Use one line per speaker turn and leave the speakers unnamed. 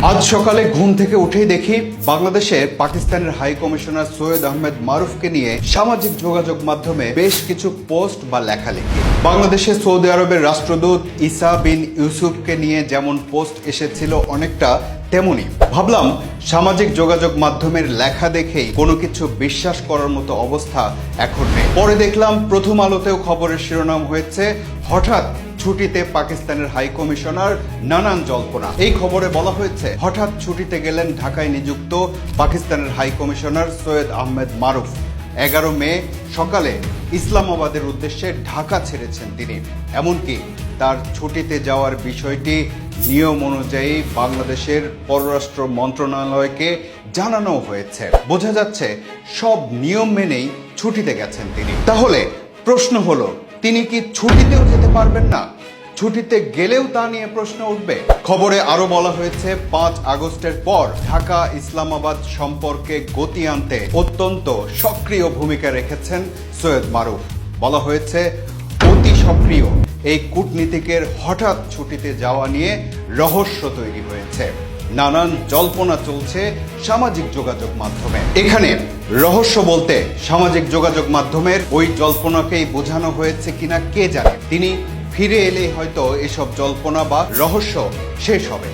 আজ সকালে ঘুম থেকে উঠেই দেখি বাংলাদেশের পাকিস্তানের হাই কমিশনার সৈয়দ আহমেদ মারুফকে নিয়ে সামাজিক যোগাযোগ মাধ্যমে বেশ কিছু পোস্ট বা লেখালেখি। বাংলাদেশে সৌদি আরবের রাষ্ট্রদূত ইসা বিন ইউসুফকে নিয়ে যেমন পোস্ট এসেছিল অনেকটা তেমনি। ভাবলাম সামাজিক যোগাযোগ মাধ্যমের লেখা দেখেই কোনো কিছু বিশ্বাস করার মতো অবস্থা এখন নেই। পরে দেখলাম প্রথম আলোতেও খবরের শিরোনাম হয়েছে হঠাৎ ছুটিতে পাকিস্তানের হাই কমিশনার, নানান জল্পনা। এই খবরে বলা হয়েছে হঠাৎ ছুটিতে গেলেন ঢাকায় নিযুক্ত পাকিস্তানের হাই কমিশনার সৈয়দ আহমেদ মারুফ। 11 মে সকালে ইসলামাবাদের উদ্দেশ্যে ঢাকা ছেড়েছেন তিনি। এমনকি তার ছুটিতে যাওয়ার বিষয়টি নিয়ম অনুযায়ী বাংলাদেশের পররাষ্ট্র মন্ত্রণালয়কে জানানো হয়েছে। বোঝা যাচ্ছে সব নিয়ম মেনেই ছুটিতে গেছেন তিনি। তাহলে প্রশ্ন হলো, তিনি কি ছুটিতেও যেতে পারবেন না? ছুটিতে গেলেও তা নিয়ে প্রশ্ন উঠবে। খবরে আরো বলা হয়েছে 5 আগস্টের পর ঢাকা ইসলামাবাদ সম্পর্কে গতি আনতে অত্যন্ত সক্রিয় ভূমিকা রেখেছেন সৈয়দ মারুফ। বলা হয়েছে অতি সক্রিয় এই কূটনীতিকের হঠাৎ ছুটিতে যাওয়া নিয়ে রহস্য তৈরি হয়েছে। নানান জল্পনা চলছে সামাজিক যোগাযোগ মাধ্যমে। এখানে রহস্য বলতে সামাজিক যোগাযোগ মাধ্যমের ওই জল্পনাকেই বোঝানো হয়েছে কিনা কে জানে। তিনি ফিরে এলেই হয়তো এসব জল্পনা বা রহস্য শেষ হবে।